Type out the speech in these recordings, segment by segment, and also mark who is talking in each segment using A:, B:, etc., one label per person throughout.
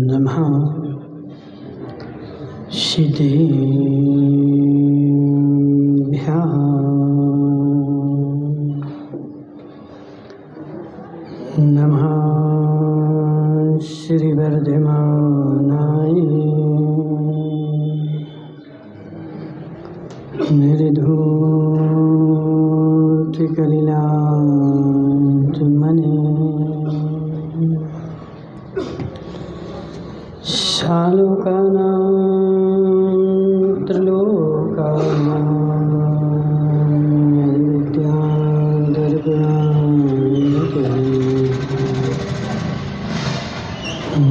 A: नमः सिद्धेभ्यः नमः श्रीवर्धमानाय निर्धूतकलिलात्मने शालोकानां त्रिलोकानां विद्याधरपुराणके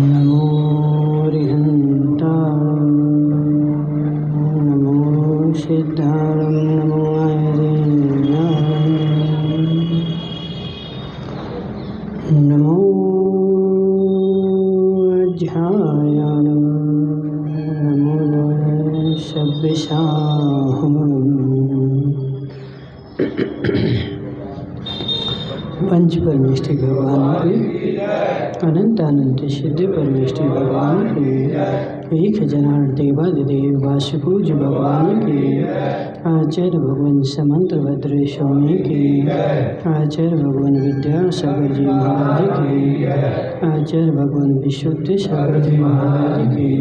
A: नमो रिहन्तां नमो सिद्धारं नमो नमो ध्यायानं नमो शब्दशाहम् पंच परमेष्ठी भगवान की अनंत अनंत सिद्ध परमेष्ठी भगवान की एक हजार देवादिदेव वासुपूज भगवान की आचार्य भगवान समंत भद्र स्वामी की आचार्य भगवान विद्यासागर जी महाराज की आचार्य भगवान विशुद्ध सागर जी महाराज की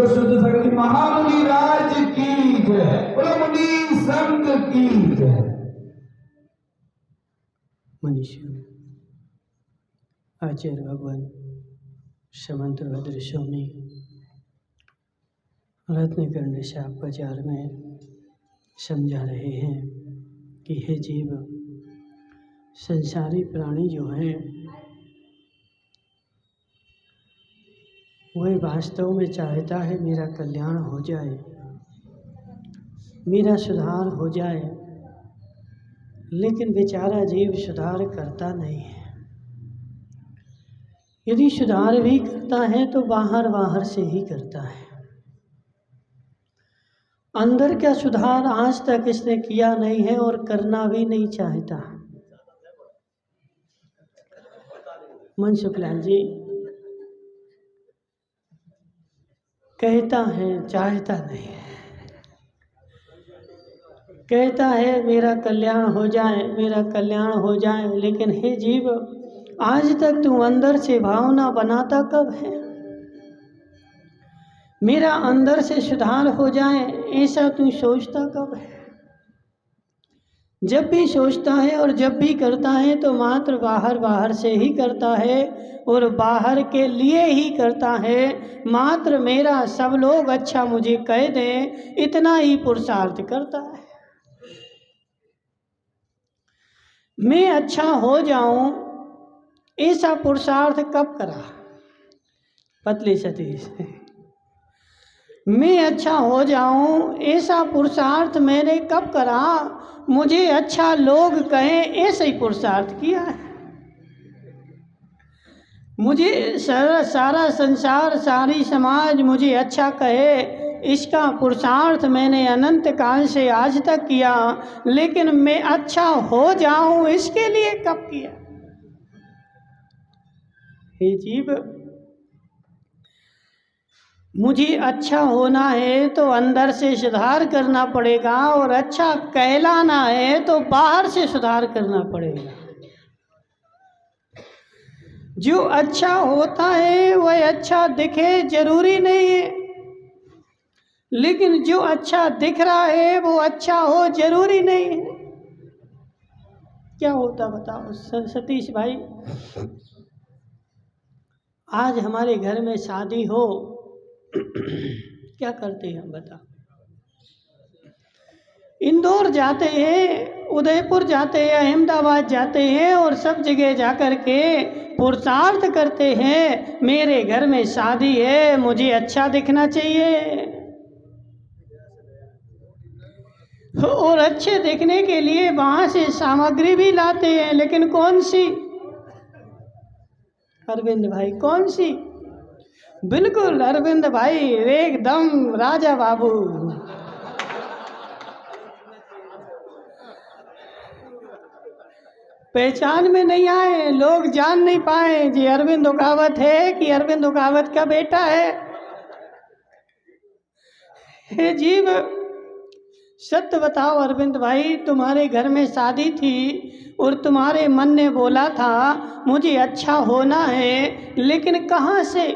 B: शुद्ध सागर महामुनि राज की जय, मुनि संत की जय।
A: मनुष्य आचार्य भगवान समंत भद्र स्वामी रत्नकर्ण शाप बाजार में समझा रहे हैं कि हे जीव, संसारी प्राणी जो है वह वास्तव में चाहता है मेरा कल्याण हो जाए, मेरा सुधार हो जाए, लेकिन बेचारा जीव सुधार करता नहीं है। यदि सुधार भी करता है तो बाहर से ही करता है। अंदर का सुधार आज तक इसने किया नहीं है और करना भी नहीं चाहता। मनसुख लाल जी कहता है, चाहता नहीं है, कहता है मेरा कल्याण हो जाए, मेरा कल्याण हो जाए, लेकिन हे जीव, आज तक तू अंदर से भावना बनाता कब है? मेरा अंदर से सुधार हो जाए ऐसा तू सोचता कब है? जब भी सोचता है और जब भी करता है तो मात्र बाहर से ही करता है और बाहर के लिए ही करता है। मात्र मेरा सब लोग अच्छा मुझे कह दें, इतना ही पुरुषार्थ करता है। मैं अच्छा हो जाऊं ऐसा पुरुषार्थ कब करा? पतली सतीश, मैं अच्छा हो जाऊं ऐसा पुरुषार्थ मैंने कब करा? मुझे अच्छा लोग कहें ऐसा ही पुरुषार्थ किया है। मुझे सारा संसार, सारी समाज मुझे अच्छा कहे, इसका पुरुषार्थ मैंने अनंत काल से आज तक किया, लेकिन मैं अच्छा हो जाऊं इसके लिए कब किया? हे जीव, मुझे अच्छा होना है तो अंदर से सुधार करना पड़ेगा और अच्छा कहलाना है तो बाहर से सुधार करना पड़ेगा। जो अच्छा होता है वह अच्छा दिखे जरूरी नहीं है, लेकिन जो अच्छा दिख रहा है वो अच्छा हो जरूरी नहीं है। क्या होता बताओ सतीश भाई? आज हमारे घर में शादी हो, क्या करते हैं बता? इंदौर जाते हैं, उदयपुर जाते हैं, अहमदाबाद जाते हैं और सब जगह जाकर के पुरुषार्थ करते हैं, मेरे घर में शादी है, मुझे अच्छा दिखना चाहिए। और अच्छे दिखने के लिए वहाँ से सामग्री भी लाते हैं, लेकिन कौन सी? अरविंद भाई, कौन सी? बिल्कुल अरविंद भाई, एकदम राजा बाबू। पहचान में नहीं आए, लोग जान नहीं पाए जी अरविंद ओकावत है कि अरविंद ओकावत का बेटा है। हे जीव, सत्य बताओ अरविंद भाई, तुम्हारे घर में शादी थी और तुम्हारे मन ने बोला था मुझे अच्छा होना है, लेकिन कहाँ से?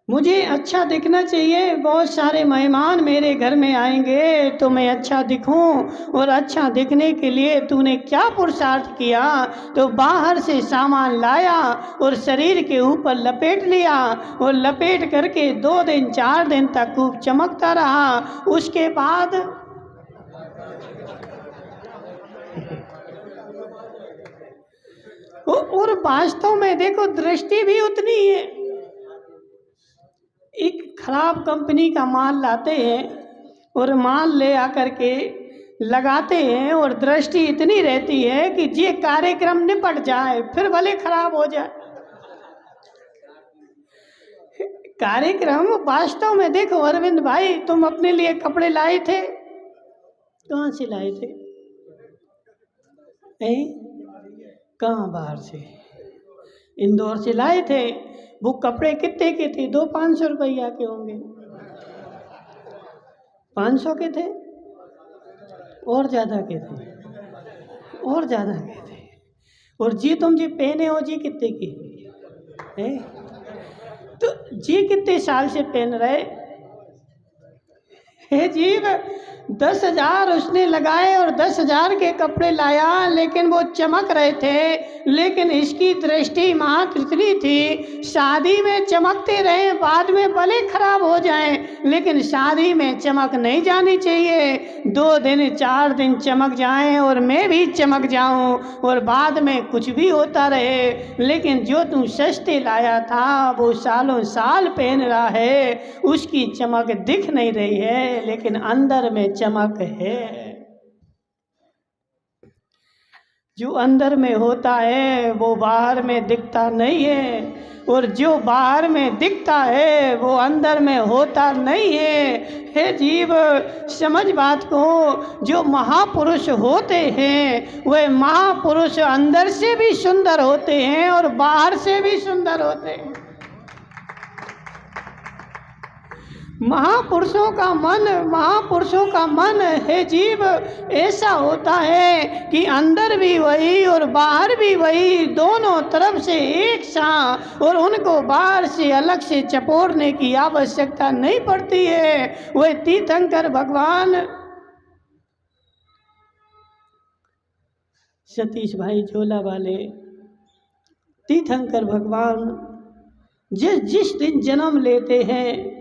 A: मुझे अच्छा दिखना चाहिए, बहुत सारे मेहमान मेरे घर में आएंगे तो मैं अच्छा दिखूं, और अच्छा दिखने के लिए तूने क्या पुरुषार्थ किया? तो बाहर से सामान लाया और शरीर के ऊपर लपेट लिया, और लपेट करके 2 दिन 4 दिन तक खूब चमकता रहा। उसके बाद और वास्तव में देखो दृष्टि भी उतनी ही है। एक खराब कंपनी का माल लाते हैं और माल ले आकर के लगाते हैं, और दृष्टि इतनी रहती है कि ये कार्यक्रम निपट जाए, फिर भले खराब हो जाए कार्यक्रम। वास्तव में देखो अरविंद भाई, तुम अपने लिए कपड़े लाए थे, कहाँ से लाए थे? कहाँ? बाहर से, इंदौर से लाए थे। वो कपड़े कितने के थे? 200-500 रुपया के होंगे। 500 के थे? और ज़्यादा के थे? और ज़्यादा के थे। और जी तुम जी पहने हो जी कितने की है? तो जी कितने साल से पहन रहे? हे जीव, 10,000 उसने लगाए और 10,000 के कपड़े लाया, लेकिन वो चमक रहे थे। लेकिन इसकी दृष्टि मात्र इतनी थी, शादी में चमकते रहे, बाद में भले खराब हो जाएं, लेकिन शादी में चमक नहीं जानी चाहिए। 2 दिन 4 दिन चमक जाएं और मैं भी चमक जाऊं, और बाद में कुछ भी होता रहे, लेकिन जो तू सस्ते लाया था वो सालों साल पहन रहा है, उसकी चमक दिख नहीं रही है, लेकिन अंदर में चमक है। जो अंदर में होता है वो बाहर में दिखता नहीं है, और जो बाहर में दिखता है वो अंदर में होता नहीं है। हे जीव, समझ बात को। जो महापुरुष होते हैं वह महापुरुष अंदर से भी सुंदर होते हैं और बाहर से भी सुंदर होते हैं। महापुरुषों का मन है जीव, ऐसा होता है कि अंदर भी वही और बाहर भी वही, दोनों तरफ से एक सा, और उनको बाहर से अलग से चपोरने की आवश्यकता नहीं पड़ती है। वह तीर्थंकर भगवान सतीश भाई झोला वाले तीर्थंकर भगवान जिस दिन जन्म लेते हैं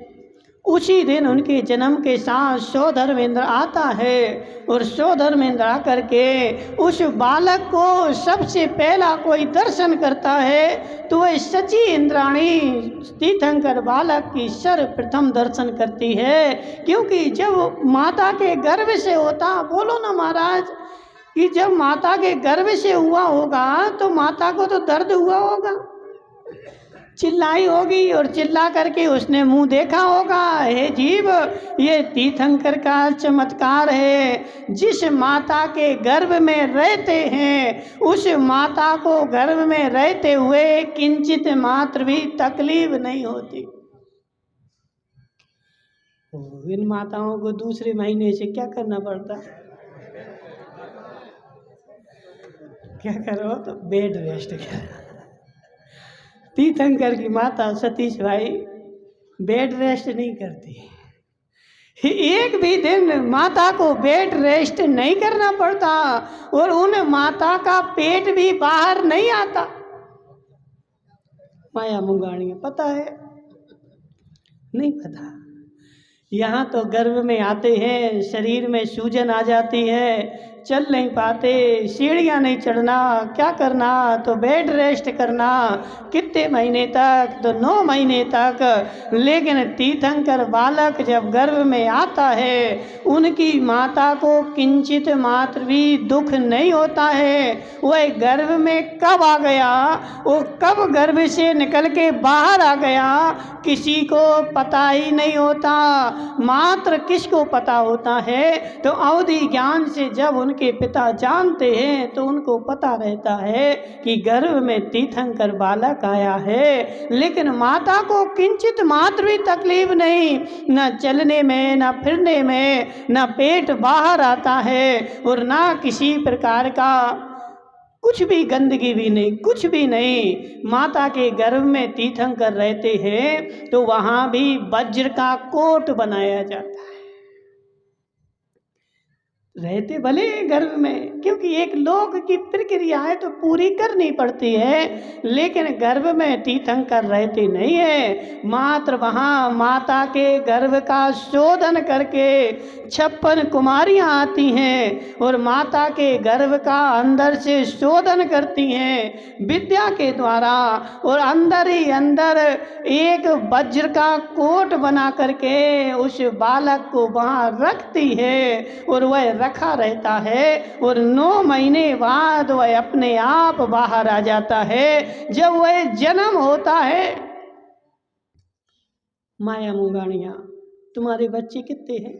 A: उसी दिन उनके जन्म के साथ सौधर्मेंद्र आता है, और सौधर्मेंद्र आकर के उस बालक को सबसे पहला कोई दर्शन करता है तो वह सची इंद्राणी तीर्थंकर बालक की सर्वप्रथम दर्शन करती है। क्योंकि जब माता के गर्भ से होता, बोलो ना महाराज, कि जब माता के गर्भ से हुआ होगा तो माता को तो दर्द हुआ होगा, चिल्लाई होगी, और चिल्ला करके उसने मुंह देखा होगा। हे जीव, ये तीर्थंकर का चमत्कार है। जिस माता के गर्भ में रहते हैं उस माता को गर्भ में रहते हुए किंचित मात्र भी तकलीफ नहीं होती। इन माताओं को दूसरे महीने से क्या करना पड़ता? क्या करो? तो बेड रेस्ट करो। तीर्थंकर की माता सतीश भाई बेड रेस्ट नहीं करती। एक भी दिन माता को बेड रेस्ट नहीं करना पड़ता, और उन माता का पेट भी बाहर नहीं आता। माया मुंगाणियाँ पता है? नहीं पता। यहाँ तो गर्भ में आते हैं, शरीर में सूजन आ जाती है, चल नहीं पाते, सीढ़ियाँ नहीं चढ़ना, क्या करना? तो बेड रेस्ट करना। कितने महीने तक? तो 9 महीने तक। लेकिन तीर्थंकर बालक जब गर्भ में आता है उनकी माता को किंचित मात्र भी दुख नहीं होता है। वह गर्भ में कब आ गया, वो कब गर्भ से निकल के बाहर आ गया, किसी को पता ही नहीं होता। मात्र किसको पता होता है? तो अवधि ज्ञान से जब उनके उनके पिता जानते हैं तो उनको पता रहता है कि गर्भ में तीर्थंकर बालक आया है, लेकिन माता को किंचित मात्र भी तकलीफ नहीं, न चलने में, न फिरने में, न पेट बाहर आता है और ना किसी प्रकार का कुछ भी गंदगी भी नहीं, कुछ भी नहीं। माता के गर्भ में तीर्थंकर रहते हैं तो वहाँ भी वज्र का कोट बनाया जाता है। रहते भले गर्भ में, क्योंकि एक लोक की प्रक्रियाएं तो पूरी करनी पड़ती है, लेकिन गर्भ में तीर्थंकर रहते नहीं है। मात्र वहाँ माता के गर्भ का शोधन करके 56 कुमारियाँ आती हैं और माता के गर्भ का अंदर से शोधन करती हैं विद्या के द्वारा, और अंदर ही अंदर एक वज्र का कोट बना करके उस बालक को वहाँ रखती है और वह रखा रहता है, और 9 महीने बाद वह अपने आप बाहर आ जाता है। जब वह जन्म होता है, माया मुंगानिया तुम्हारे बच्चे कितने हैं?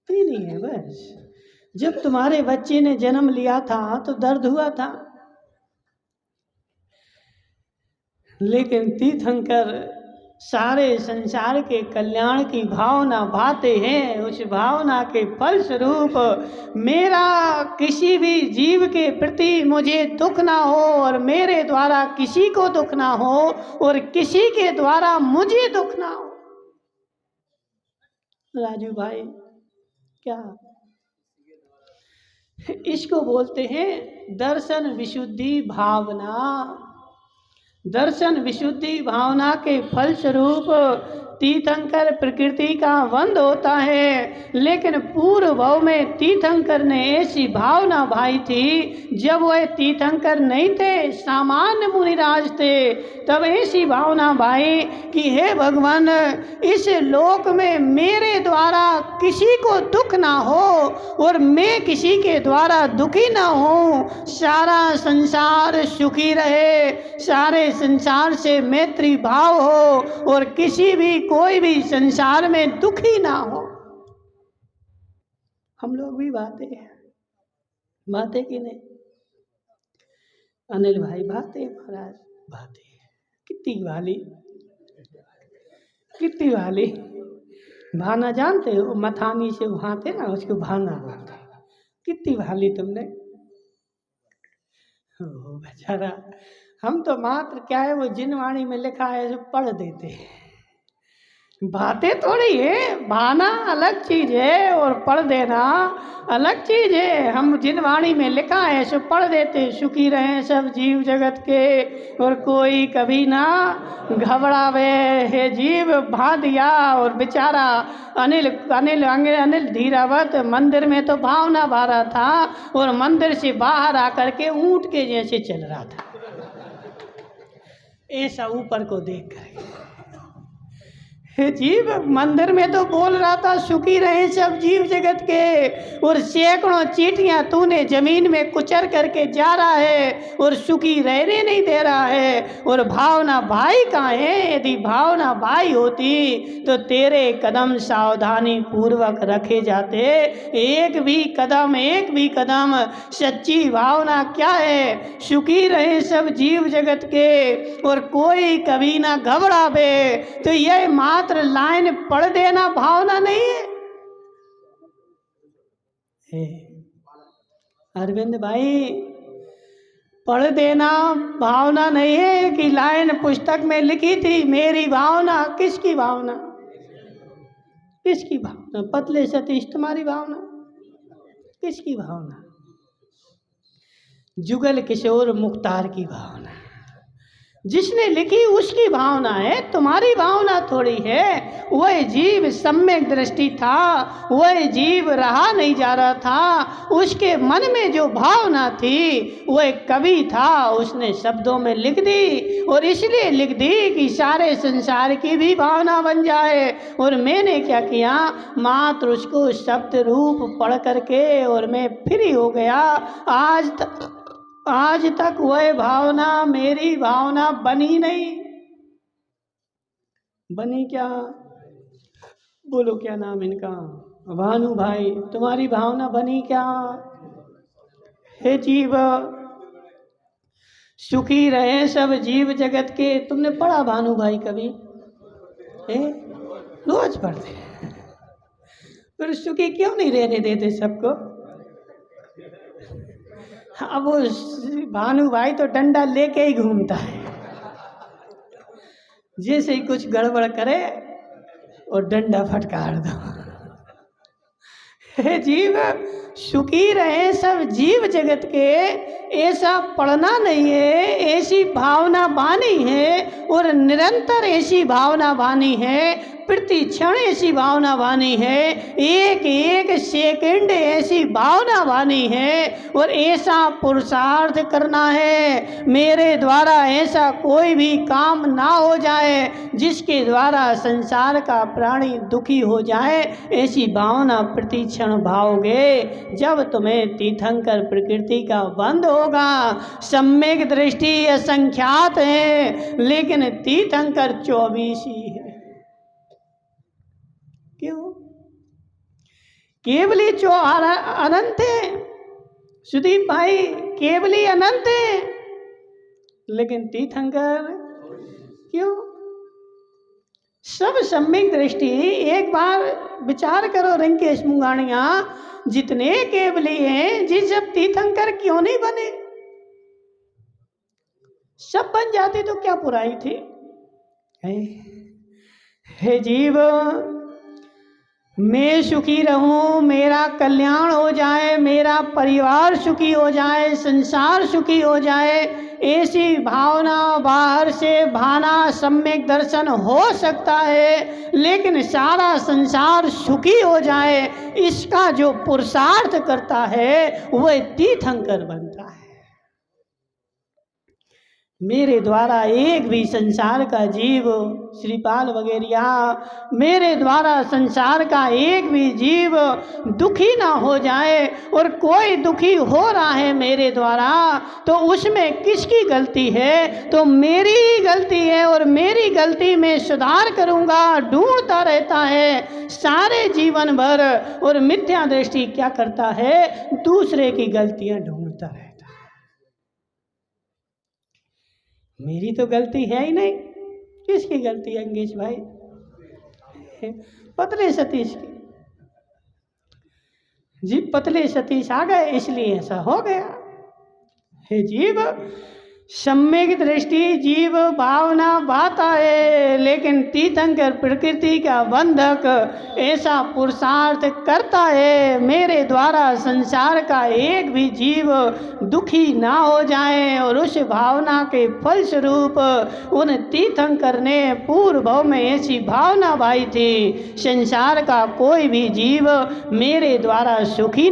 A: 3 ही है बस। जब तुम्हारे बच्चे ने जन्म लिया था तो दर्द हुआ था, लेकिन तीर्थंकर सारे संसार के कल्याण की भावना भाते हैं। उस भावना के फलस्वरूप मेरा किसी भी जीव के प्रति मुझे दुख ना हो और मेरे द्वारा किसी को दुख ना हो और किसी के द्वारा मुझे दुख ना हो। राजू भाई, क्या इसको बोलते हैं दर्शन विशुद्धि भावना। दर्शन विशुद्धि भावना के फलस्वरूप तीर्थंकर प्रकृति का बंध होता है, लेकिन पूर्व भाव में तीर्थंकर ने ऐसी भावना भाई थी, जब वह तीर्थंकर नहीं थे, सामान्य मुनिराज थे, तब ऐसी भावना भाई कि हे भगवान, इस लोक में मेरे द्वारा किसी को दुख ना हो और मैं किसी के द्वारा दुखी ना हूँ, सारा संसार सुखी रहे, सारे संसार से मैत्री भाव हो और किसी भी कोई भी संसार में दुखी ना हो। हम लोग भी बातें की नहीं? अनिल भाई बातें, महाराज बातें कितनी वाली भाना जानते हो? मथानी से भाते ना, उसको भाना बोलते। कितनी भाली तुमने, ओ बेचारा। हम तो मात्र क्या है, वो जिनवाणी में लिखा है जो पढ़ देते हैं, बातें थोड़ी है। भाना अलग चीज है और पढ़ देना अलग चीज है। हम जिनवाणी में लिखा है सो पढ़ देते, सुखी रहे सब जीव जगत के और कोई कभी ना घबरावे, हे जीव भा दिया। और बेचारा अनिल धीरावत मंदिर में तो भावना भा रहा था और मंदिर से बाहर आकर के ऊंट के जैसे चल रहा था, ऐसा ऊपर को देख कर। जीव मंदिर में तो बोल रहा था सुखी रहे सब जीव जगत के, और सैकड़ों चींटियां तूने जमीन में कुचर करके जा रहा है और सुखी रहने नहीं दे रहा है। और भावना भाई कहाँ है? यदि भावना भाई होती तो तेरे कदम सावधानी पूर्वक रखे जाते। एक भी कदम सच्ची भावना क्या है? सुखी रहे सब जीव जगत के और कोई कभी ना घबरावे। तो यह मात्र लाइन पढ़ देना भावना नहीं है। अरविंद भाई, पढ़ देना भावना नहीं है कि लाइन पुस्तक में लिखी थी मेरी भावना। किसकी भावना? किसकी भावना? पतले सतीश तुम्हारी भावना? किसकी भावना? जुगल किशोर मुख्तार की भावना, जिसने लिखी उसकी भावना है, तुम्हारी भावना थोड़ी है। वह जीव सम्यक दृष्टि था, वह जीव रहा नहीं जा रहा था, उसके मन में जो भावना थी वह कवि था, उसने शब्दों में लिख दी और इसलिए लिख दी कि सारे संसार की भी भावना बन जाए। और मैंने क्या किया, मात्र उसको शब्द रूप पढ़ करके और मैं फ्री हो गया। आज तक वह भावना मेरी भावना बनी नहीं। बनी क्या? बोलो क्या नाम इनका? भानु भाई तुम्हारी भावना बनी क्या? हे जीव सुखी रहे सब जीव जगत के। तुमने पढ़ा भानु भाई कभी? रोज पढ़ते हैं। फिर सुखी क्यों नहीं रहने देते सबको? अब वो भानु भाई तो डंडा लेके ही घूमता है, जैसे ही कुछ गड़बड़ करे और डंडा फटकार दो। हे जीव सुखी रहे सब जीव जगत के, ऐसा पढ़ना नहीं है, ऐसी भावना बानी है और निरंतर ऐसी भावना बानी है, प्रति क्षण ऐसी भावना बानी है, एक एक सेकंड ऐसी भावना बानी है और ऐसा पुरुषार्थ करना है मेरे द्वारा ऐसा कोई भी काम ना हो जाए जिसके द्वारा संसार का प्राणी दुखी हो जाए। ऐसी भावना प्रति क्षण भाओगे जब तुम्हें तीर्थंकर प्रकृति का बंध होगा। सम्यक दृष्टि असंख्यात है लेकिन तीर्थंकर 24 ही है। क्यों? केवली अनंत है सुदीप भाई, केवली अनंत है लेकिन तीर्थंकर क्यों? सब सम्यक दृष्टि। एक बार विचार करो रंकेश मुंगानिया, जितने केवली हैं जिस जब तीर्थंकर क्यों नहीं बने? सब बन जाते तो क्या बुराई थी? हे जीव मैं सुखी रहूं, मेरा कल्याण हो जाए, मेरा परिवार सुखी हो जाए, संसार सुखी हो जाए, ऐसी भावना बाहर से भाना सम्यक दर्शन हो सकता है लेकिन सारा संसार सुखी हो जाए इसका जो पुरुषार्थ करता है वह तीर्थंकर बनता है। मेरे द्वारा एक भी संसार का जीव, श्रीपाल वगैरह, मेरे द्वारा संसार का एक भी जीव दुखी ना हो जाए और कोई दुखी हो रहा है मेरे द्वारा तो उसमें किसकी गलती है? तो मेरी ही गलती है और मेरी गलती में सुधार करूँगा, ढूंढता रहता है सारे जीवन भर। और मिथ्या दृष्टि क्या करता है? दूसरे की गलतियाँ ढूंढता रहता है। मेरी तो गलती है ही नहीं, किसकी गलती है अंगेश भाई? पतले सतीश की। जी पतले सतीश आ गए इसलिए ऐसा हो गया। हे जीव सम्यक दृष्टि जीव भावना बाता है लेकिन तीर्थंकर प्रकृति का बंधक ऐसा पुरुषार्थ करता है मेरे द्वारा संसार का एक भी जीव दुखी ना हो जाए। और उस भावना के फलस्वरूप उन तीर्थंकर ने पूर्व भाव में ऐसी भावना भाई थी संसार का कोई भी जीव मेरे द्वारा दुखी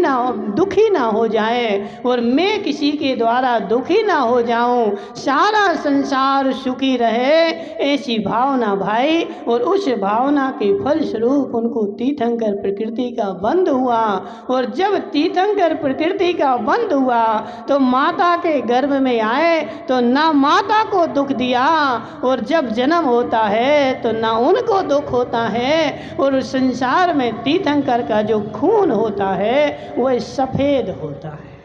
A: ना हो जाए और मैं किसी के द्वारा दुखी ना हो जाऊं, सारा संसार सुखी रहे, ऐसी भावना भाई। और उस भावना के फलस्वरूप उनको तीर्थंकर प्रकृति का बंध हुआ। और जब तीर्थंकर प्रकृति का बंध हुआ तो माता के गर्भ में आए तो ना माता को दुख दिया और जब जन्म होता है तो ना उनको दुख होता है। और संसार में तीर्थंकर का जो खून होता है वह सफ़ेद होता है,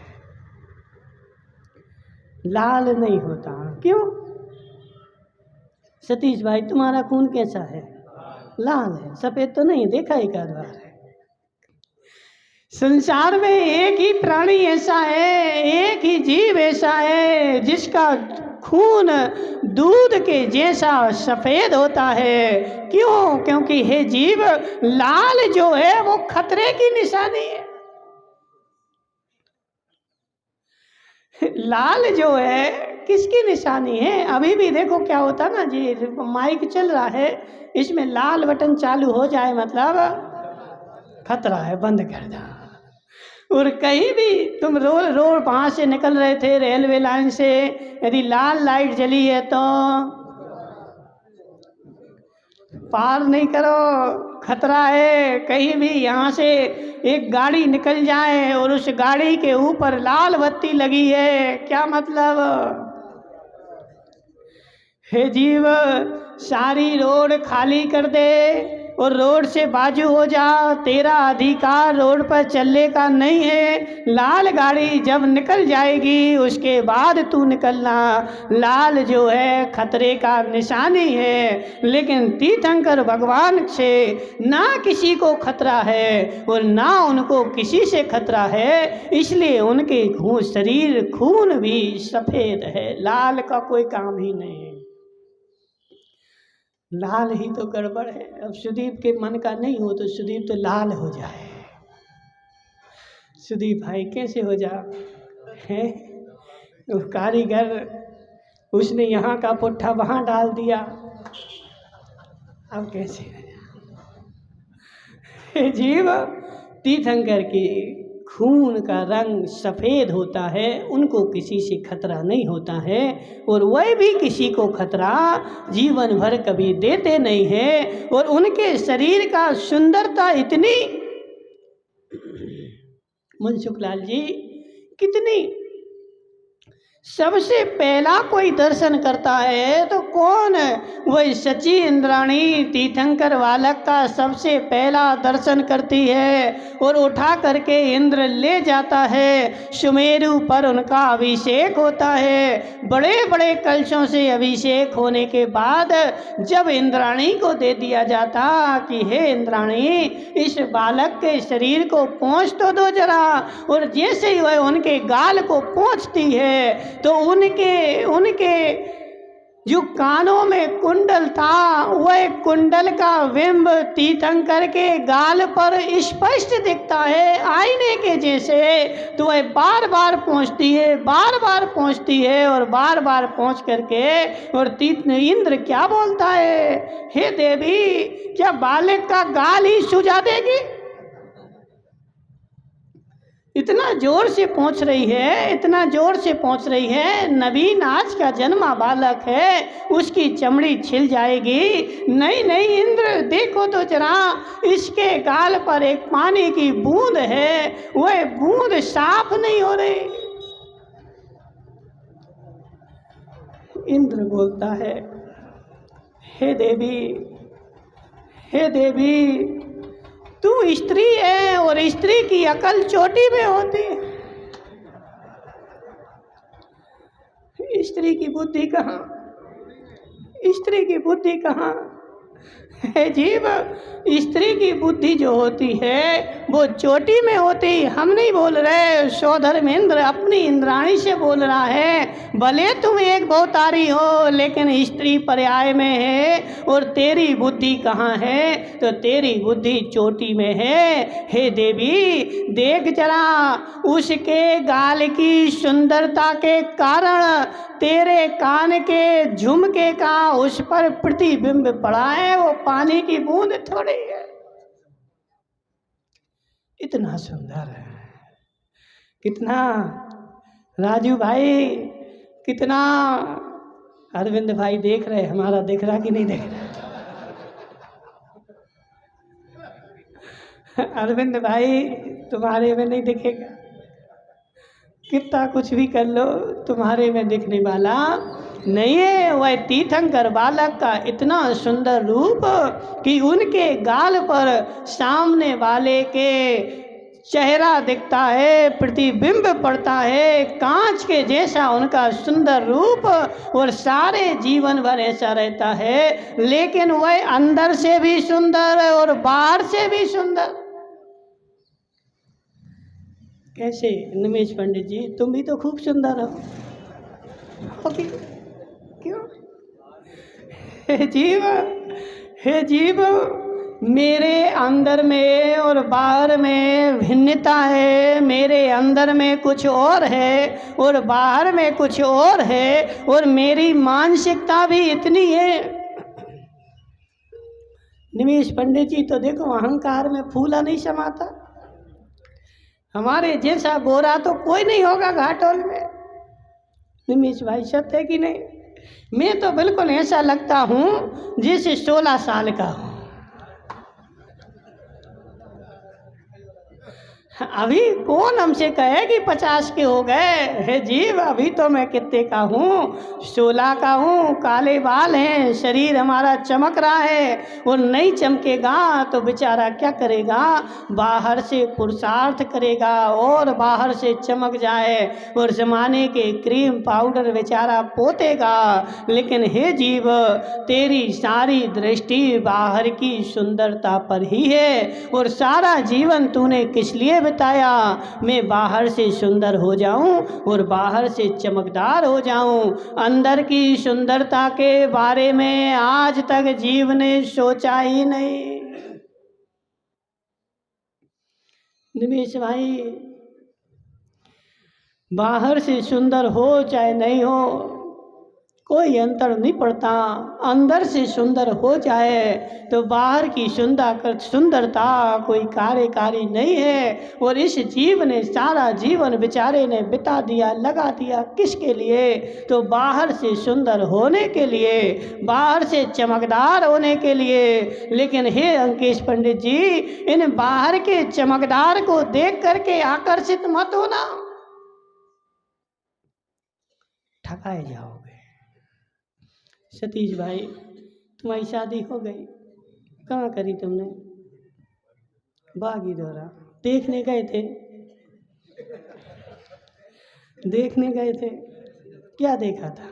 A: लाल नहीं होता। क्यों? सतीश भाई तुम्हारा खून कैसा है? लाल है, सफेद तो नहीं, देखा एक आध बार है। संसार में एक ही प्राणी ऐसा है, एक ही जीव ऐसा है जिसका खून दूध के जैसा सफेद होता है। क्यों? क्योंकि हे जीव लाल जो है वो खतरे की निशानी है। लाल जो है किसकी निशानी है? अभी भी देखो क्या होता ना जी, माइक चल रहा है, इसमें लाल बटन चालू हो जाए मतलब खतरा है, बंद कर दो। और कहीं भी तुम रोड वहाँ से निकल रहे थे रेलवे लाइन से, यदि लाल लाइट जली है तो पार नहीं करो, खतरा है। कहीं भी यहाँ से एक गाड़ी निकल जाए और उस गाड़ी के ऊपर लाल बत्ती लगी है, क्या मतलब? हे जीव सारी रोड खाली कर दे और रोड से बाजू हो जा, तेरा अधिकार रोड पर चलने का नहीं है। लाल गाड़ी जब निकल जाएगी उसके बाद तू निकलना। लाल जो है खतरे का निशानी है, लेकिन तीर्थंकर भगवान से ना किसी को खतरा है और ना उनको किसी से खतरा है, इसलिए उनके शरीर खून भी सफ़ेद है। लाल का कोई काम ही नहीं है, लाल ही तो गड़बड़ है। अब सुदीप के मन का नहीं हो तो सुदीप तो लाल हो जाए। सुदीप भाई कैसे हो जा है? वो कारीगर उसने यहाँ का पुट्ठा वहाँ डाल दिया, अब कैसे जीव। तीर्थंकर की खून का रंग सफ़ेद होता है, उनको किसी से खतरा नहीं होता है और वह भी किसी को खतरा जीवन भर कभी देते नहीं है। और उनके शरीर का सुंदरता इतनी, मनसुखलाल जी कितनी, सबसे पहला कोई दर्शन करता है तो कौन है? वही सची इंद्राणी तीर्थंकर बालक का सबसे पहला दर्शन करती है और उठा करके इंद्र ले जाता है। सुमेरु पर उनका अभिषेक होता है। बड़े बड़े कलशों से अभिषेक होने के बाद जब इंद्राणी को दे दिया जाता कि हे इंद्राणी, इस बालक के शरीर को पोंछ तो दो जरा, और जैसे ही वह उनके गाल को पोंछती है तो उनके जो कानों में कुंडल था वह कुंडल का बिंब तीर्थंकर के गाल पर स्पष्ट दिखता है आईने के जैसे। तो वह बार बार पहुँचती है, बार बार पहुँचती है और बार बार पहुँच करके और इंद्र क्या बोलता है, हे देवी क्या बालक का गाल ही सुझा देगी? इतना जोर से पहुंच रही है, इतना जोर से पहुंच रही है। नवीन आज का जन्मा बालक है, उसकी चमड़ी छिल जाएगी। नहीं नहीं इंद्र देखो तो जरा, इसके गाल पर एक पानी की बूंद है, वह बूंद साफ नहीं हो रही। इंद्र बोलता है, हे देवी, हे देवी, तू स्त्री है और स्त्री की अकल चोटी में होती है। स्त्री की बुद्धि कहाँ, स्त्री की बुद्धि कहाँ है जीव? स्त्री की बुद्धि जो होती है वो चोटी में होती। हम नहीं बोल रहे, सौधर्मेंद्र अपनी इंद्राणी से बोल रहा है, भले तुम एक बहुतारी हो लेकिन स्त्री पर्याय में है और तेरी बुद्धि कहाँ है? तो तेरी बुद्धि चोटी में है। हे देवी देख जरा, उसके गाल की सुंदरता के कारण तेरे कान के झुमके का उस पर प्रतिबिंब पड़ा है, वो पानी की बूंद थोड़ी है। इतना सुंदर है, कितना राजू भाई, कितना अरविंद भाई देख रहे, हमारा देख रहा कि नहीं देख रहा? अरविंद भाई तुम्हारे में नहीं दिखेगा, कितना कुछ भी कर लो तुम्हारे में दिखने वाला नहीं है। वह तीर्थंकर बालक का इतना सुंदर रूप कि उनके गाल पर सामने वाले के चेहरा दिखता है, प्रतिबिंब पड़ता है, कांच के जैसा उनका सुंदर रूप, और सारे जीवन भर ऐसा रहता है। लेकिन वह अंदर से भी सुंदर और बाहर से भी सुंदर। कैसे निमेश पंडित जी, तुम भी तो खूब सुंदर हो क्यों? हे जीव, हे जीव, मेरे अंदर में और बाहर में भिन्नता है। मेरे अंदर में कुछ और है और बाहर में कुछ और है, और मेरी मानसिकता भी इतनी है। निमेश पंडित जी तो देखो अहंकार में फूला नहीं समाता। हमारे जैसा गोरा तो कोई नहीं होगा घाटोल में। निमेश भाई सत्य है कि नहीं? मैं तो बिल्कुल ऐसा लगता हूँ जैसे 16 साल का हूँ। अभी कौन हमसे कहे कि 50 के हो गए। हे जीव, अभी तो मैं कितने का हूँ, 16 का हूँ, काले बाल हैं, शरीर हमारा चमक रहा है। और नहीं चमकेगा तो बेचारा क्या करेगा, बाहर से पुरुषार्थ करेगा और बाहर से चमक जाए और जमाने के क्रीम पाउडर बेचारा पोतेगा। लेकिन हे जीव, तेरी सारी दृष्टि बाहर की सुंदरता पर ही है और सारा जीवन तूने किस लिए बताया, मैं बाहर से सुंदर हो जाऊं और बाहर से चमकदार हो जाऊं। अंदर की सुंदरता के बारे में आज तक जीव ने सोचा ही नहीं। निमेश भाई, बाहर से सुंदर हो चाहे नहीं हो कोई अंतर नहीं पड़ता। अंदर से सुंदर हो जाए तो बाहर की सुंदरता कोई कार्यकारी नहीं है। और इस जीव ने सारा जीवन बेचारे ने बिता दिया, लगा दिया किसके लिए, तो बाहर से सुंदर होने के लिए, बाहर से चमकदार होने के लिए। लेकिन हे अंकेश पंडित जी, इन बाहर के चमकदार को देख करके आकर्षित मत होना, ठकाए जाओगे। सतीश भाई, तुम्हारी शादी हो गई, कहाँ करी तुमने? बागी दौरा देखने गए थे, देखने गए थे, क्या देखा था?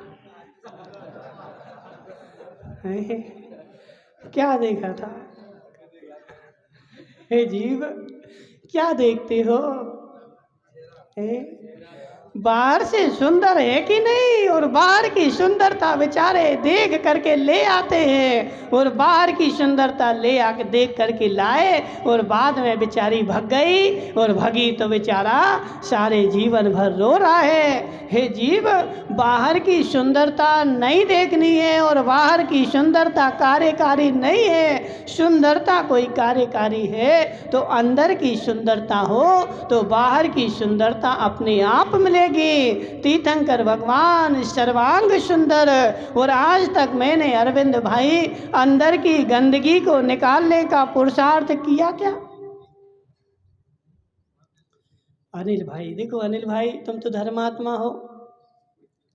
A: क्या देखा था? हे जीव, क्या देखते हो? बाहर से सुंदर है कि नहीं, और बाहर की सुंदरता बेचारे देख करके ले आते हैं और बाहर की सुंदरता ले आके देख करके लाए और बाद में बेचारी भग गई और भगी तो बेचारा सारे जीवन भर रो रहा है। हे जीव, बाहर की सुंदरता नहीं देखनी है और बाहर की सुंदरता कार्यकारी नहीं है। सुंदरता कोई कार्यकारी है तो अंदर की सुंदरता हो तो बाहर की सुंदरता अपने आप मिलेगी। तीर्थंकर भगवान सर्वांग सुंदर। और आज तक मैंने अरविंद भाई अंदर की गंदगी को निकालने का पुरुषार्थ किया क्या? अनिल भाई, देखो अनिल भाई, तुम तो धर्मात्मा हो,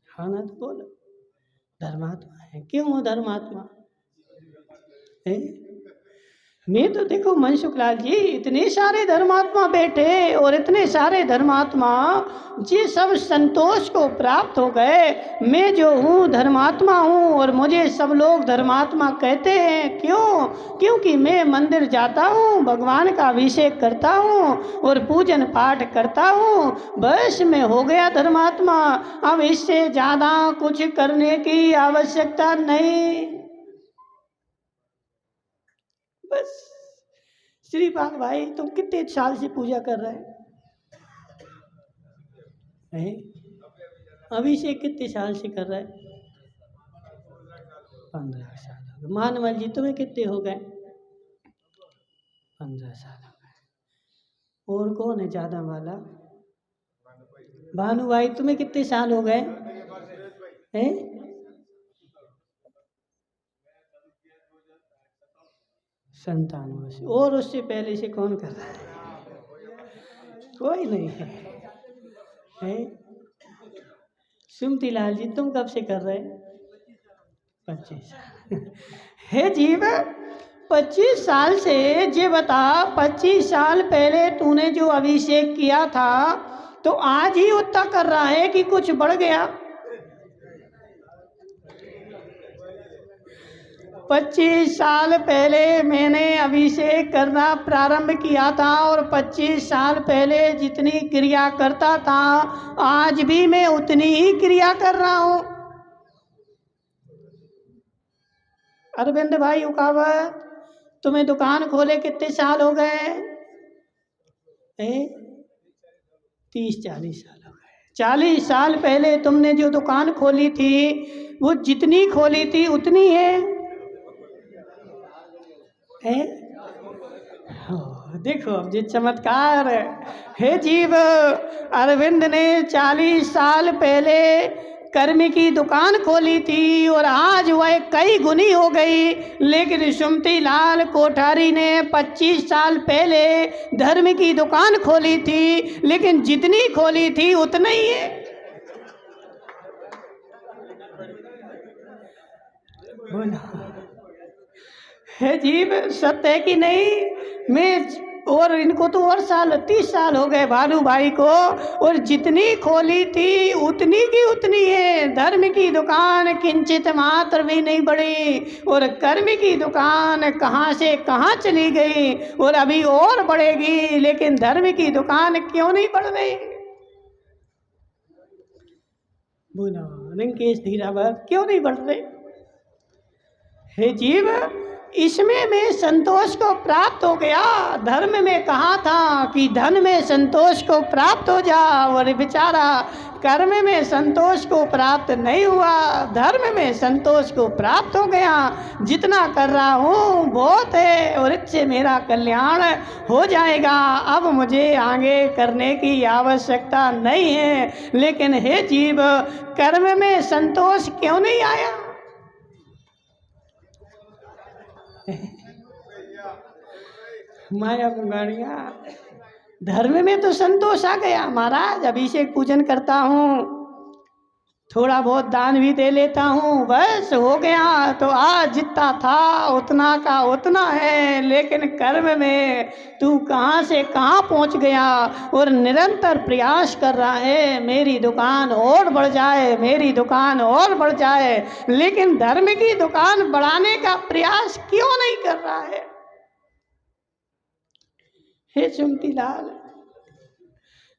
A: हाँ ना, तो बोलो धर्मात्मा है। क्यों हो धर्मात्मा है? मैं तो देखो मनसुख लाल जी, इतने सारे धर्मात्मा बैठे और इतने सारे धर्मात्मा जी सब संतोष को प्राप्त हो गए। मैं जो हूँ धर्मात्मा हूँ और मुझे सब लोग धर्मात्मा कहते हैं। क्यों? क्योंकि मैं मंदिर जाता हूँ, भगवान का अभिषेक करता हूँ और पूजन पाठ करता हूँ, बस मैं हो गया धर्मात्मा। अब इससे ज़्यादा कुछ करने की आवश्यकता नहीं। बस श्रीपाद भाई, तुम कितने साल से पूजा कर रहे हैं? अभी से कितने साल से कर रहे हैं? 15 साल। मानवल जी, तुम्हें कितने हो गए? 15 साल हो गए। और कौन है ज़्यादा वाला? भानु भाई, तुम्हें कितने साल हो गए हैं? 97 से। और उससे पहले से कौन कर रहा है? कोई नहीं है। सुमती लाल जी, तुम कब से कर रहे? 25 साल। हे जीव, 25 साल से ये बता, 25 साल पहले तूने जो अभिषेक किया था तो आज ही उतना कर रहा है कि कुछ बढ़ गया? 25 साल पहले मैंने अभिषेक करना प्रारंभ किया था और 25 साल पहले जितनी क्रिया करता था आज भी मैं उतनी ही क्रिया कर रहा हूँ। अरविंद भाई उकावत, तुम्हें दुकान खोले कितने साल हो गए? 30-40 साल हो गए। 40 साल पहले तुमने जो दुकान खोली थी वो जितनी खोली थी उतनी है? देखो अब ये चमत्कार। हे जीव, अरविंद ने 40 साल पहले कर्म की दुकान खोली थी और आज वह कई गुनी हो गई। लेकिन सुमती लाल कोठारी ने 25 साल पहले धर्म की दुकान खोली थी, लेकिन जितनी खोली थी उतना ही है। बोला है जीव, सत्य है कि नहीं? मैं और इनको तो और साल 30 साल हो गए भानु भाई को, और जितनी खोली थी उतनी की उतनी है। धर्म की दुकान किंचित मात्र भी नहीं बढ़ी और कर्म की दुकान कहाँ से कहाँ चली गई और अभी और बढ़ेगी, लेकिन धर्म की दुकान क्यों नहीं बढ़ रही? बोला लंकेश धीरावत, क्यों नहीं बढ़ रही? हे जीव, इसमें मैं संतोष को प्राप्त हो गया। धर्म में कहा था कि धन में संतोष को प्राप्त हो जा, और बेचारा कर्म में संतोष को प्राप्त नहीं हुआ, धर्म में संतोष को प्राप्त हो गया। जितना कर रहा हूँ बहुत है और इससे मेरा कल्याण हो जाएगा। अब मुझे आगे करने की आवश्यकता नहीं है। लेकिन हे जीव, कर्म में संतोष क्यों नहीं आया? माया मुंगाड़िया, धर्म में तो संतोष आ गया। महाराज अभिषेक पूजन करता हूँ, थोड़ा बहुत दान भी दे लेता हूँ, बस हो गया। तो आज जितना था उतना का उतना है। लेकिन कर्म में तू कहाँ से कहाँ पहुँच गया और निरंतर प्रयास कर रहा है मेरी दुकान और बढ़ जाए, मेरी दुकान और बढ़ जाए, लेकिन धर्म की दुकान बढ़ाने का प्रयास क्यों नहीं कर रहा है? हे सुमती लाल,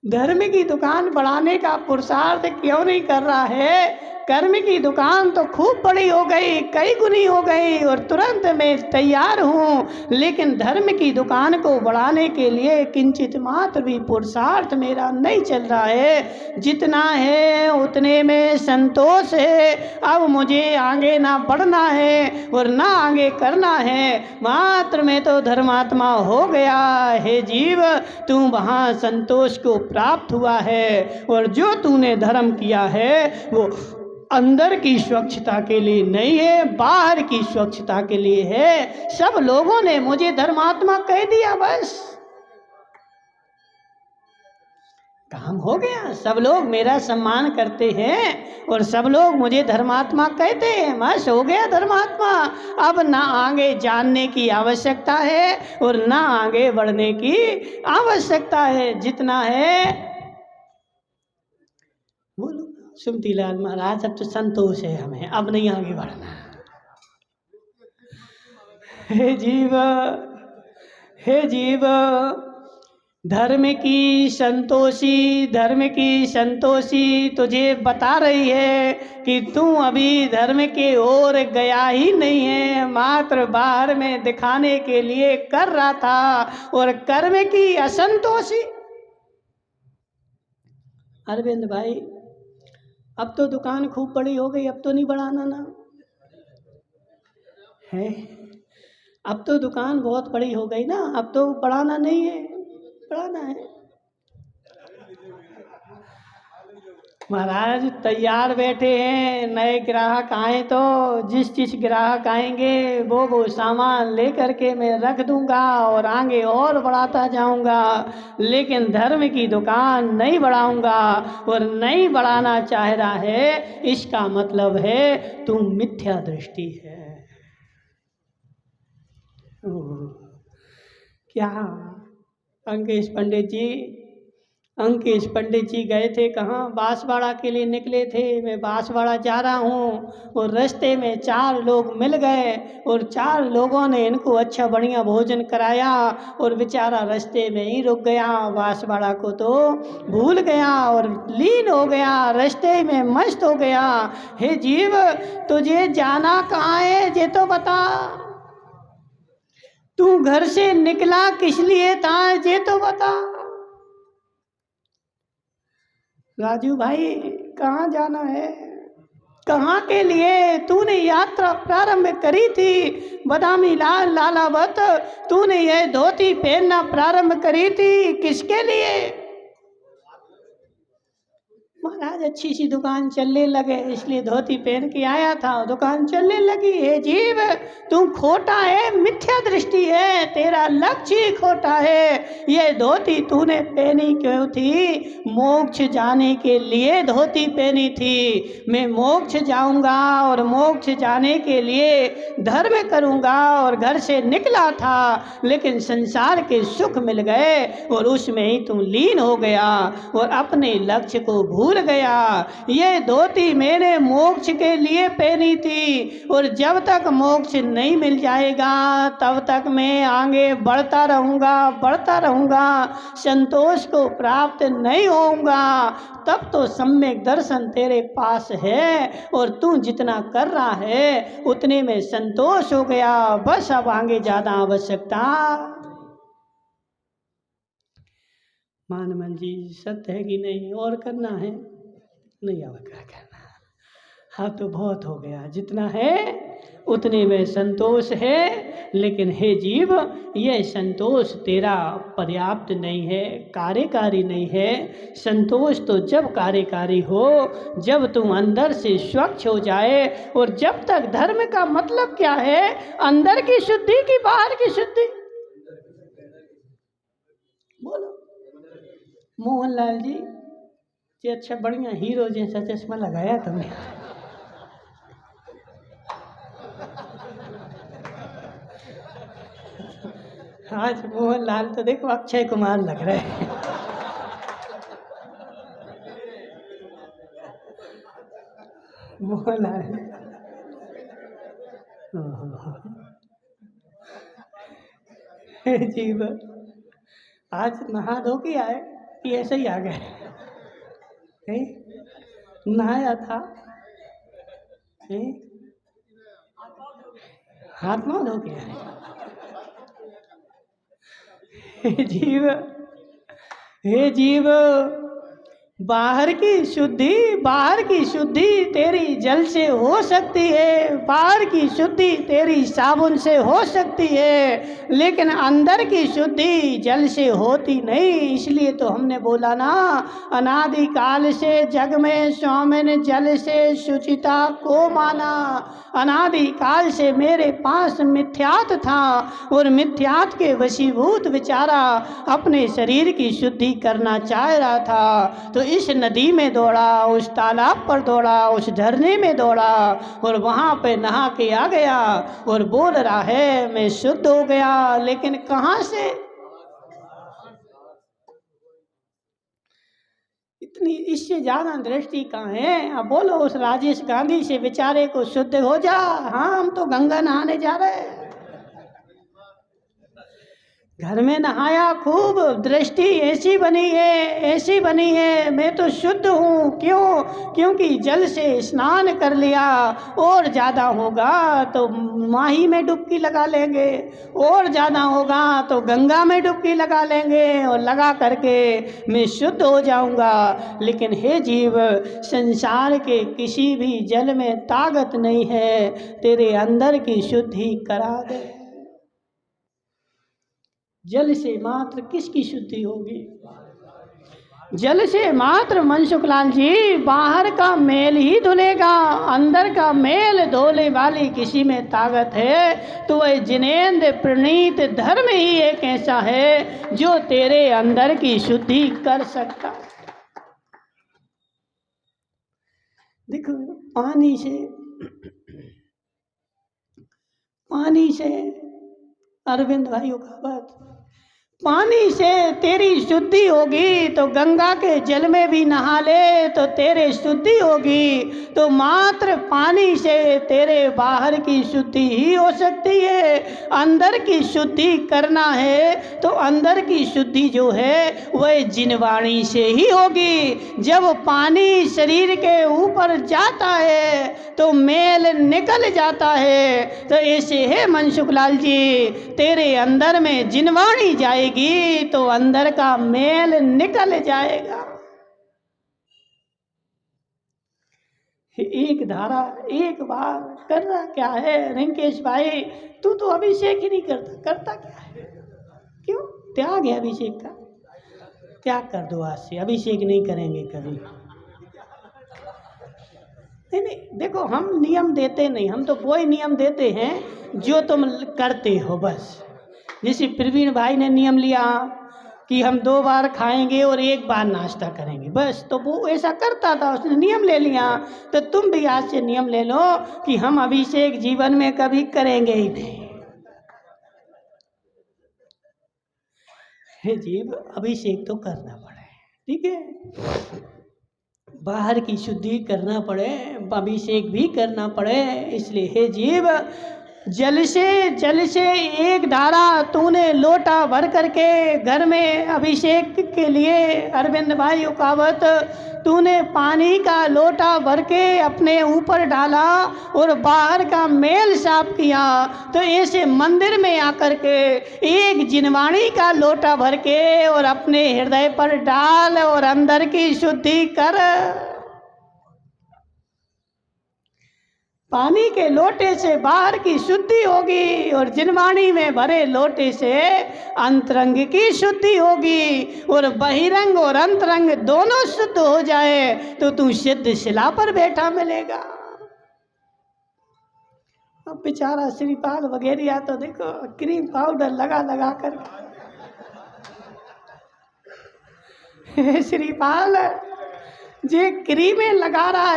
A: धर्म की दुकान बढ़ाने का पुरुषार्थ क्यों नहीं कर रहा है? कर्म की दुकान तो खूब बड़ी हो गई, कई गुनी हो गई और तुरंत मैं तैयार हूँ, लेकिन धर्म की दुकान को बढ़ाने के लिए किंचित मात्र भी पुरुषार्थ मेरा नहीं चल रहा है। जितना है उतने में संतोष है। अब मुझे आगे ना बढ़ना है और ना आगे करना है, मात्र में तो धर्मात्मा हो गया। हे जीव, तू वहाँ संतोष को प्राप्त हुआ है और जो तूने धर्म किया है वो अंदर की स्वच्छता के लिए नहीं है, बाहर की स्वच्छता के लिए है। सब लोगों ने मुझे धर्मात्मा कह दिया, बस काम हो गया। सब लोग मेरा सम्मान करते हैं और सब लोग मुझे धर्मात्मा कहते हैं, बस हो गया धर्मात्मा। अब ना आगे जानने की आवश्यकता है और ना आगे बढ़ने की आवश्यकता है। जितना है बोलो सुमती लाल महाराज, अब तो संतोष है हमें, अब नहीं आगे बढ़ना। हे जीव, हे जीव, धर्म की संतोषी तुझे बता रही है कि तू अभी धर्म के ओर गया ही नहीं है, मात्र बाहर में दिखाने के लिए कर रहा था। और कर्म की असंतोषी, अरविंद भाई अब तो दुकान खूब बड़ी हो गई, अब तो नहीं बढ़ाना ना है? अब तो दुकान बहुत बड़ी हो गई ना, अब तो बढ़ाना नहीं है, बढ़ाना है। महाराज तैयार बैठे हैं, नए ग्राहक आए तो जिस ग्राहक आएंगे वो सामान लेकर के मैं रख दूंगा और आगे और बढ़ाता जाऊंगा, लेकिन धर्म की दुकान नहीं बढ़ाऊंगा। और नहीं बढ़ाना चाह रहा है, इसका मतलब है तू मिथ्या दृष्टि है। क्या अंकेश पंडित जी गए थे कहाँ? बांसवाड़ा के लिए निकले थे। मैं बांसवाड़ा जा रहा हूँ और रास्ते में 4 लोग मिल गए और 4 लोगों ने इनको अच्छा बढ़िया भोजन कराया और बेचारा रास्ते में ही रुक गया। बांसवाड़ा को तो भूल गया और लीन हो गया, रास्ते में मस्त हो गया। हे जीव, तुझे जाना कहाँ है ये तो बता। तू घर से निकला किस लिए था ये तो बता। राजू भाई कहाँ जाना है, कहाँ के लिए तूने यात्रा प्रारंभ करी थी? बदामी लाल लालावत, तूने यह धोती पहनना प्रारंभ करी थी किसके लिए? महाराज अच्छी सी दुकान चलने लगे इसलिए धोती पहन के आया था, दुकान चलने लगी। हे जीव, तू खोटा है, मिथ्या दृष्टि है, तेरा लक्ष्य ही खोटा है। ये धोती तूने पहनी क्यों थी? मोक्ष जाने के लिए धोती पहनी थी। मैं मोक्ष जाऊंगा और मोक्ष जाने के लिए धर्म करूंगा और घर से निकला था, लेकिन संसार के सुख मिल गए और उसमें ही तू लीन हो गया और अपने लक्ष्य को भूल गया। ये धोती मैंने मोक्ष के लिए पहनी थी और जब तक मोक्ष नहीं मिल जाएगा तब तक मैं आगे बढ़ता रहूंगा, संतोष को प्राप्त नहीं होऊंगा। तब तो सम्यक दर्शन तेरे पास है और तू जितना कर रहा है उतने में संतोष हो गया, बस अब आगे ज्यादा आवश्यकता। मानमल जी, सत्य है कि नहीं? और करना है? नहीं, अब क्या करना? हाँ, तो बहुत हो गया, जितना है उतने में संतोष है। लेकिन हे जीव, यह संतोष तेरा पर्याप्त नहीं है, कार्यकारी नहीं है। संतोष तो जब कार्यकारी हो, जब तुम अंदर से स्वच्छ हो जाए। और जब तक धर्म का मतलब क्या है? अंदर की शुद्धि की बाहर की शुद्धि? बोलो मोहनलाल जी, ये अच्छा बढ़िया हीरो जैसा चश्मा लगाया तुमने। आज मोहनलाल तो देखो अक्षय कुमार लग रहे हैं। मोहनलाल जीव आज नहा धो के आए कि ऐसे ही आ गए? नहाया था? हाथ मुंह धो के आए? हे जीव, बाहर की शुद्धि तेरी जल से हो सकती है, बाहर की शुद्धि तेरी साबुन से हो सकती है, लेकिन अंदर की शुद्धि जल से होती नहीं। इसलिए तो हमने बोला ना, अनादि काल से जग में स्वामिन जल से शुचिता को माना। अनादि काल से मेरे पास मिथ्यात था और मिथ्यात के वशीभूत विचारा अपने शरीर की शुद्धि करना चाह रहा था। तो इस नदी में दौड़ा, उस तालाब पर दौड़ा, उस झरने में दौड़ा और वहाँ पे नहा के आ गया और बोल रहा है मैं शुद्ध हो गया। लेकिन कहाँ से? इतनी इससे ज्यादा दृष्टि कहाँ है? अब बोलो उस राजेश गांधी से बेचारे को शुद्ध हो जा। हाँ, हम तो गंगा नहाने जा रहे हैं, घर में नहाया खूब, दृष्टि ऐसी बनी है मैं तो शुद्ध हूँ। क्यों? क्योंकि जल से स्नान कर लिया। और ज़्यादा होगा तो माही में डुबकी लगा लेंगे, और ज़्यादा होगा तो गंगा में डुबकी लगा लेंगे और लगा करके मैं शुद्ध हो जाऊँगा। लेकिन हे जीव, संसार के किसी भी जल में ताकत नहीं है तेरे अंदर की शुद्धि करा दे। जल से मात्र किसकी शुद्धि होगी? जल से मात्र मनसुखलाल जी बाहर का मेल ही धुलेगा, अंदर का मेल धोने वाली किसी में ताकत है तो वह जिनेंद्र प्रणीत धर्म ही एक ऐसा है जो तेरे अंदर की शुद्धि कर सकता। देखो, पानी से अरविंद भाइयों का बात, पानी से तेरी शुद्धि होगी तो गंगा के जल में भी नहा ले तो तेरे शुद्धि होगी। तो मात्र पानी से तेरे बाहर की शुद्धि ही हो सकती है। अंदर की शुद्धि करना है तो अंदर की शुद्धि जो है वह जिनवाणी से ही होगी। जब पानी शरीर के ऊपर जाता है तो मेल निकल जाता है। तो ऐसे है मनसुखलाल जी, तेरे अंदर में जिनवाणी जाएगी तो अंदर का मेल निकल जाएगा। एक धारा एक बार करना क्या है? रिंकेश भाई, तू तो अभिषेक ही नहीं करता क्या है? क्यों? त्याग है अभिषेक का, त्याग कर दो आज से, अभिषेक नहीं करेंगे कभी। नहीं नहीं, देखो हम नियम देते नहीं, हम तो वही नियम देते हैं जो तुम करते हो बस। जैसे प्रवीण भाई ने नियम लिया कि हम 2 बार खाएंगे और 1 बार नाश्ता करेंगे, बस तो वो ऐसा करता था, उसने नियम ले लिया। तो तुम भी आज से नियम ले लो कि हम अभिषेक जीवन में कभी करेंगे ही नहीं। हे जीव, अभिषेक तो करना पड़े, ठीक है, बाहर की शुद्धि करना पड़े, अभिषेक भी करना पड़े। इसलिए हे जीव, जल से एक धारा तूने लोटा भर करके घर में अभिषेक के लिए, अरविंद भाई उकावत, तूने पानी का लोटा भर के अपने ऊपर डाला और बाहर का मेल साफ किया। तो ऐसे मंदिर में आकर के एक जिनवाणी का लोटा भर के और अपने हृदय पर डाल और अंदर की शुद्धि कर। पानी के लोटे से बाहर की शुद्धि होगी और जिनवाणी में भरे लोटे से अंतरंग की शुद्धि होगी। और बहिरंग और अंतरंग दोनों शुद्ध हो जाए तो तू सिद्ध शिला पर बैठा मिलेगा। अब बेचारा श्रीपाल वगैरह तो देखो क्रीम पाउडर लगा लगा कर श्रीपाल जे क्रीमें लगा रहा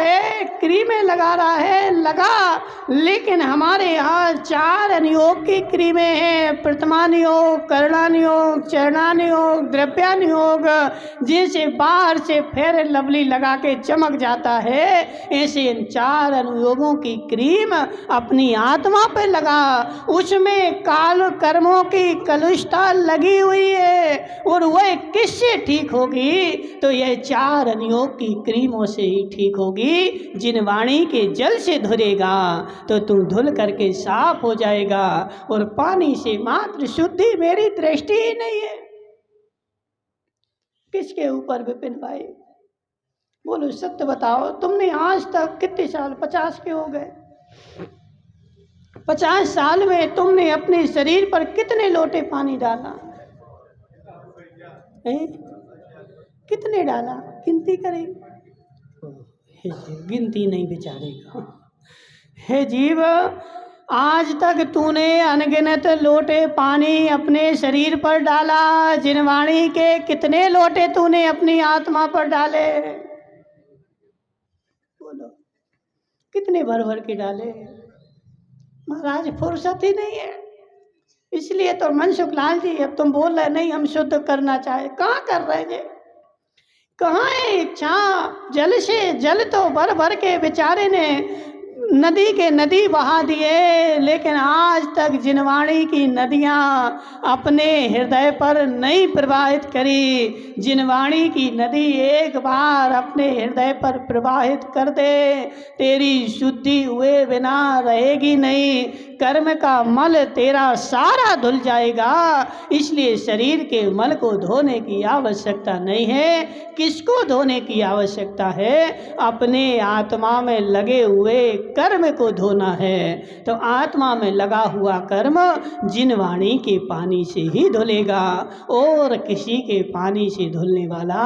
A: है लगा, लेकिन हमारे यहाँ 4 अनुयोग की क्रीमें हैं, प्रथमानुयोग, करणानुयोग, चरणानुयोग, द्रव्यानुयोग। जैसे बाहर से फेयर एंड लवली लगा के चमक जाता है, ऐसे इन 4 अनुयोगों की क्रीम अपनी आत्मा पे लगा। उसमें काल कर्मों की कलुषता लगी हुई है और वह किससे ठीक होगी? तो यह 4 अनुयोग की क्रीमों से ही ठीक होगी। जिनवाणी के जल से धुलेगा तो तू धुल करके साफ हो जाएगा। और पानी से मात्र शुद्धि मेरी दृष्टि ही नहीं है। किसके ऊपर विपिन भाई बोलो, सत्य बताओ, तुमने आज तक कितने साल, 50 के हो गए, 50 साल में तुमने अपने शरीर पर कितने लोटे पानी डाला है? कितने डाला? गिनती करें? गिनती नहीं बेचारेगा। हे जीव, आज तक तूने अनगिनत लोटे पानी अपने शरीर पर डाला। जिनवाणी के कितने लोटे तूने अपनी आत्मा पर डाले? बोलो, कितने भर भर के डाले? महाराज फुर्सत ही नहीं है। इसलिए तो मनसुख लाल जी, अब तुम बोल रहे नहीं हम शुद्ध करना चाहे, कहाँ कर रहे थे? कहाँ है इच्छा? जल से जल तो भर भर के बेचारे ने नदी के नदी बहा दिए, लेकिन आज तक जिनवाणी की नदियाँ अपने हृदय पर नहीं प्रवाहित करी। जिनवाणी की नदी एक बार अपने हृदय पर प्रवाहित कर दे, तेरी शुद्धि हुए बिना रहेगी नहीं। कर्म का मल तेरा सारा धुल जाएगा। इसलिए शरीर के मल को धोने की आवश्यकता नहीं है। किसको धोने की आवश्यकता है? अपने आत्मा में लगे हुए कर्म को धोना है। तो आत्मा में लगा हुआ कर्म जिनवाणी के पानी से ही धुलेगा, और किसी के पानी से धुलने वाला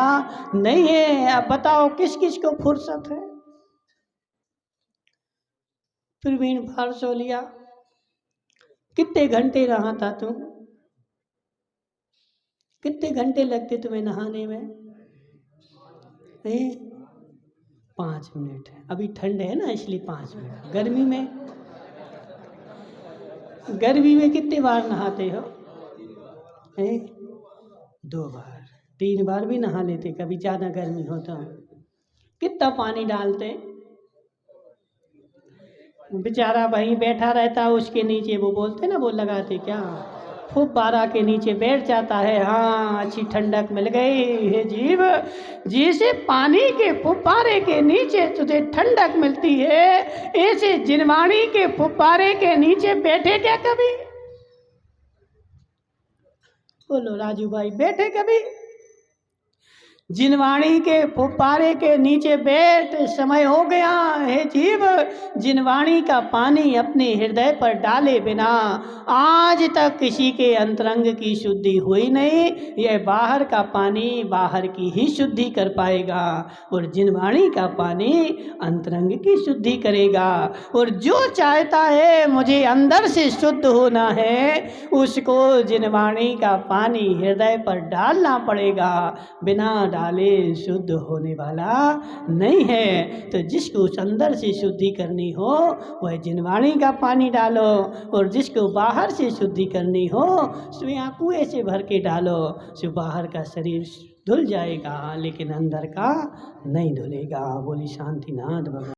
A: नहीं है। अब बताओ किस किस को फुर्सत है? प्रवीण भारसोलिया, कितने घंटे नहा था तुम? कितने घंटे लगते तुम्हें नहाने में? 5 मिनट। अभी ठंड है ना, इसलिए 5 मिनट। गर्मी में कितने बार नहाते हो? 2 बार, 3 बार भी नहा लेते कभी ज़्यादा गर्मी हो तो। कितना पानी डालते? बेचारा वहीं बैठा रहता, उसके नीचे वो बोलते ना, वो लगाते क्या, फुब्बारा के नीचे बैठ जाता है। हाँ, अच्छी ठंडक मिल गई। हे जीव, जैसे पानी के फुब्बारे के नीचे तुझे ठंडक मिलती है, ऐसे जिनवाणी के फुब्बारे के नीचे बैठे क्या कभी? बोलो राजू भाई, बैठे कभी? जिनवाणी के फुब्बारे के नीचे बैठ, समय हो गया है जीव, जिनवाणी का पानी अपने हृदय पर डाले बिना आज तक किसी के अंतरंग की शुद्धि हुई नहीं। यह बाहर का पानी बाहर की ही शुद्धि कर पाएगा और जिनवाणी का पानी अंतरंग की शुद्धि करेगा। और जो चाहता है मुझे अंदर से शुद्ध होना है, उसको जिनवाणी का पानी हृदय पर डालना पड़ेगा, बिना डाले शुद्ध होने वाला नहीं है। तो जिसको उस अंदर से शुद्धि करनी हो वह जिनवाणी का पानी डालो, और जिसको बाहर से शुद्धि करनी हो सो यहाँ कुएं से भर के डालो, सो बाहर का शरीर धुल जाएगा लेकिन अंदर का नहीं धुलेगा। बोली शांतिनाथ भगवान।